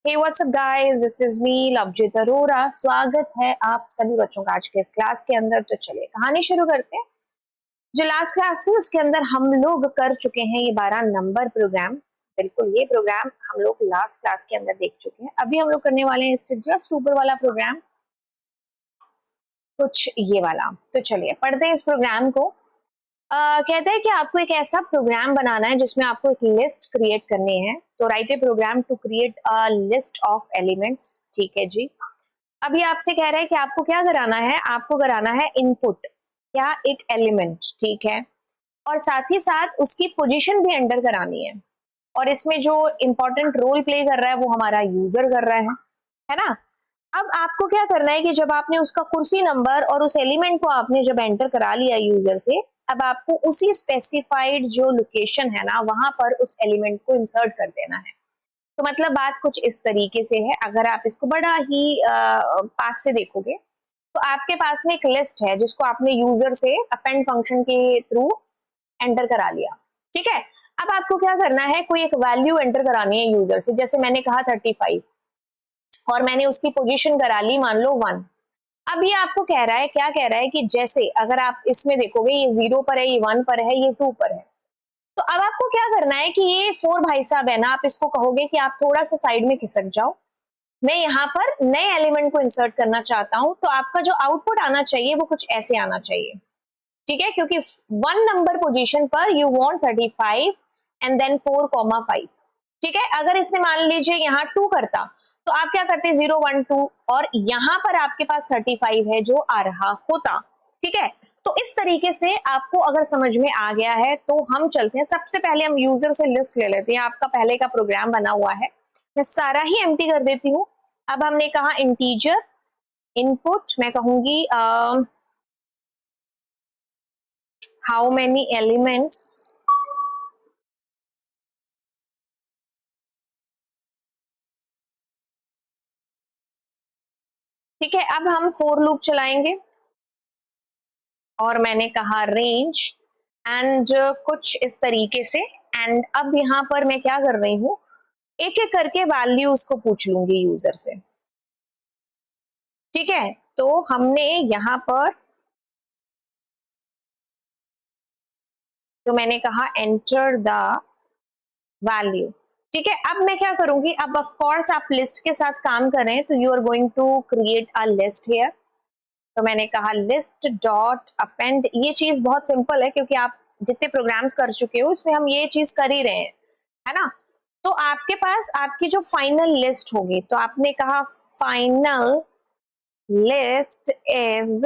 Hey, what's up guys? This is me, Lovejeet Arora. स्वागत है आप सभी बच्चों का आज के इस क्लास के अंदर। तो चलिए कहानी शुरू करते हैं। जो लास्ट क्लास थी उसके अंदर हम लोग कर चुके हैं ये 12 नंबर प्रोग्राम। बिल्कुल ये प्रोग्राम हम लोग लास्ट क्लास के अंदर देख चुके हैं। अभी हम लोग करने वाले हैं इससे जस्ट ऊपर वाला प्रोग्राम, कुछ ये वाला। तो चलिए पढ़ते हैं इस प्रोग्राम को। कहते हैं कि आपको एक ऐसा प्रोग्राम बनाना है जिसमें आपको एक लिस्ट क्रिएट करनी है। तो write a program to create a list of elements. ठीक है जी। अभी आपसे कह रहा है कि आपको क्या कराना है, आपको कराना है इनपुट क्या एक एलिमेंट, ठीक है, और साथ ही साथ उसकी पोजीशन भी एंटर करानी है। और इसमें जो इंपॉर्टेंट रोल प्ले कर रहा है वो हमारा यूजर कर रहा है ना। अब आपको क्या करना है कि जब आपने उसका कुर्सी नंबर और उस एलिमेंट को आपने जब एंटर करा लिया यूजर से, अब आपको उसी स्पेसिफाइड जो लोकेशन है ना वहां पर उस एलिमेंट को इंसर्ट कर देना है। तो मतलब बात कुछ इस तरीके से है। अगर आप इसको बड़ा ही पास से देखोगे तो आपके पास में एक लिस्ट है जिसको आपने यूजर से अपेंड फंक्शन के थ्रू एंटर करा लिया, ठीक है। अब आपको क्या करना है, कोई एक वैल्यू एंटर करानी है यूजर से। जैसे मैंने कहा 35 और मैंने उसकी पोजीशन करा ली मान लो 1। अब ये आपको कह रहा है, क्या कह रहा है कि जैसे अगर आप इसमें देखोगे ये 0 पर है, ये 1 पर है, ये 2 पर है। तो अब आपको क्या करना है कि ये 4 भाई साहब है ना, आप इसको कहोगे कि आप थोड़ा सा साइड में खिसक जाओ, मैं यहाँ पर नए एलिमेंट को इंसर्ट करना चाहता हूं। तो आपका जो आउटपुट आना चाहिए वो कुछ ऐसे आना चाहिए, ठीक है, क्योंकि 1 नंबर पोजीशन पर यू वांट 35 एंड देन 4,5, ठीक है। अगर इसने मान लीजिए यहाँ 2 करता तो आप क्या करते 0 1 2 और यहाँ पर आपके पास 35 है जो आ रहा होता, ठीक है। तो इस तरीके से आपको अगर समझ में आ गया है तो हम चलते हैं। सबसे पहले हम यूजर से लिस्ट ले लेते हैं। आपका पहले का प्रोग्राम बना हुआ है, मैं सारा ही एम्प्टी कर देती हूँ। अब हमने कहा इंटीजर इनपुट, मैं कहूंगी हाउ मेनी एलिमेंट्स ठीक है। अब हम फोर लूप चलाएंगे और मैंने कहा रेंज एंड कुछ इस तरीके से। एंड अब यहां पर मैं क्या कर रही हूं, एक एक करके वैल्यूज को पूछ लूंगी यूजर से, ठीक है। तो हमने यहां पर तो मैंने कहा एंटर द वैल्यू, ठीक है। अब मैं क्या करूंगी, अब ऑफ कोर्स आप लिस्ट के साथ काम कर रहे हैं तो you are going to create a list here. तो मैंने कहा लिस्ट डॉट अपेंड। ये चीज बहुत सिंपल है क्योंकि आप जितने प्रोग्राम्स कर चुके हो इसमें हम ये चीज कर ही रहे हैं, है ना। तो आपके पास आपकी जो फाइनल लिस्ट होगी, तो आपने कहा फाइनल लिस्ट इज,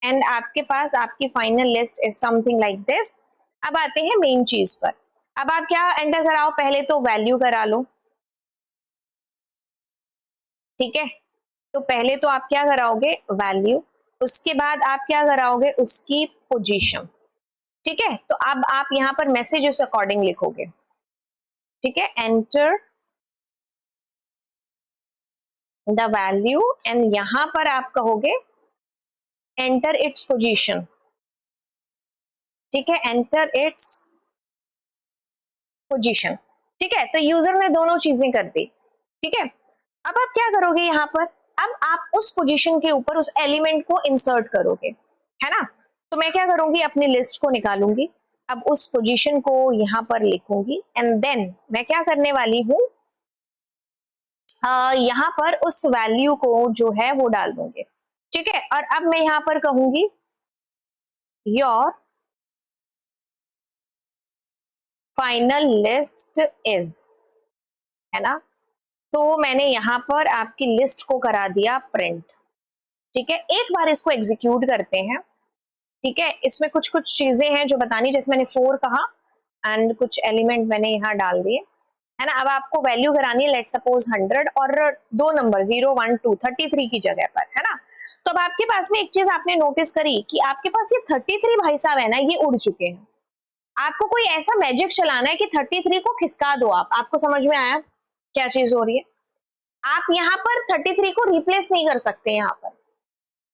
एंड आपके पास आपकी final list is something like this. अब आते हैं मेन चीज पर। अब आप क्या एंटर कराओ, पहले तो वैल्यू करा लो, ठीक है। तो पहले तो आप क्या कराओगे वैल्यू, उसके बाद आप क्या कराओगे उसकी पोजीशन, ठीक है। तो अब आप यहां पर मैसेज उस अकॉर्डिंग लिखोगे, ठीक है। एंटर द वैल्यू एंड यहां पर आप कहोगे एंटर इट्स पोजीशन, ठीक है, एंटर इट्स पोजीशन, ठीक है। तो यूजर ने दोनों चीजें कर दी, ठीक है। अब आप क्या करोगे यहां पर, अब आप उस पोजीशन के ऊपर उस एलिमेंट को इंसर्ट करोगे, है ना। तो मैं क्या करूंगी, अपनी लिस्ट को निकालूंगी, अब उस पोजीशन को यहां पर लिखूंगी एंड देन मैं क्या करने वाली हूं, यहां पर उस वैल्यू को जो है वो डाल दूंगी, ठीक है। और अब मैं यहां पर कहूंगी योर फाइनल लिस्ट इज, है ना। तो मैंने यहां पर आपकी लिस्ट को करा दिया प्रिंट, ठीक है। एक बार इसको एग्जीक्यूट करते हैं, ठीक है। इसमें कुछ कुछ चीजें हैं जो बतानी, जैसे मैंने 4 कहा एंड कुछ एलिमेंट मैंने यहाँ डाल दिए, है ना। अब आपको वैल्यू करानी है लेट सपोज 100 और 2 नंबर 0 1 2 33 की जगह पर, है ना। तो अब आपके पास में एक चीज आपने नोटिस करी कि आपके पास ये 33 भाई साहब है ना, ये उड़ चुके हैं। आपको कोई ऐसा मैजिक चलाना है कि 33 को खिसका दो। आपको समझ में आया क्या चीज हो रही है। आप यहाँ पर 33 को रिप्लेस नहीं कर सकते यहाँ पर,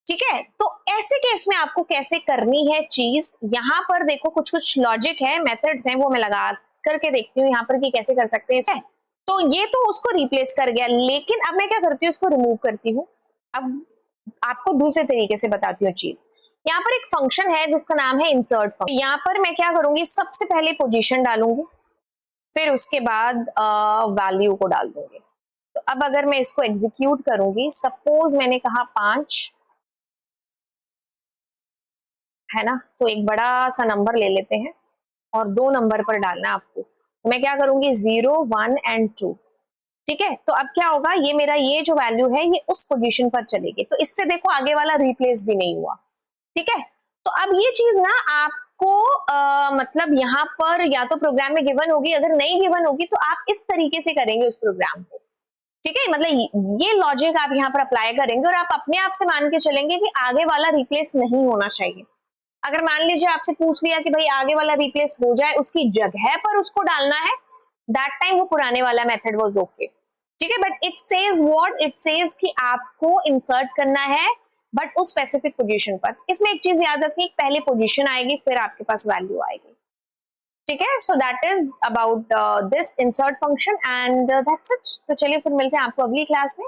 ठीक है। तो ऐसे केस में आपको कैसे करनी है चीज, यहाँ पर देखो कुछ कुछ लॉजिक है, मेथड्स हैं, वो मैं लगा करके देखती हूँ यहाँ पर कि कैसे कर सकते हैं। तो ये तो उसको रिप्लेस कर गया, लेकिन अब मैं क्या करती हूँ, इसको रिमूव करती हूँ। अब आपको दूसरे तरीके से बताती हूँ चीज। यहाँ पर एक फंक्शन है जिसका नाम है इंसर्ट फंक्शन। यहाँ पर मैं क्या करूंगी, सबसे पहले पोजीशन डालूंगी, फिर उसके बाद वैल्यू को डाल दूंगी। तो अब अगर मैं इसको एग्जीक्यूट करूंगी, सपोज मैंने कहा 5 है ना, तो एक बड़ा सा नंबर ले लेते हैं और 2 नंबर पर डालना है आपको। तो मैं क्या करूंगी, 0, 1 एंड 2। ठीक है, तो अब क्या होगा, ये मेरा ये जो वैल्यू है ये उस पोजीशन पर चलेगी। तो इससे देखो आगे वाला रिप्लेस भी नहीं हुआ। ठीक है, तो अब ये चीज ना आपको मतलब यहाँ पर या तो प्रोग्राम में गिवन होगी, अगर नहीं गिवन होगी तो आप इस तरीके से करेंगे उस प्रोग्राम को। ठीक है, मतलब ये लॉजिक आप यहाँ पर अप्लाई करेंगे और आप अपने आप से मान के चलेंगे कि आगे वाला रिप्लेस नहीं होना चाहिए। अगर मान लीजिए आपसे पूछ लिया कि भाई आगे वाला रिप्लेस हो जाए, उसकी जगह पर उसको डालना है, दैट टाइम वो पुराने वाला मेथड वाज ओके। ठीक है, but it says what, it says कि आपको इंसर्ट करना है बट उस स्पेसिफिक पोजीशन पर। इसमें एक चीज याद रखनी, पहले पोजीशन आएगी फिर आपके पास वैल्यू आएगी। ठीक है, so that is about this insert function and that's it. तो चलिए फिर मिलते हैं आपको अगली क्लास में।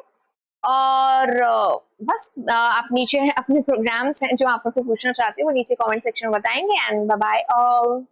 और बस आप नीचे अपने प्रोग्राम्स हैं जो आप मुझसे पूछना चाहते हो वो नीचे कमेंट सेक्शन में बताएंगे। And bye bye all.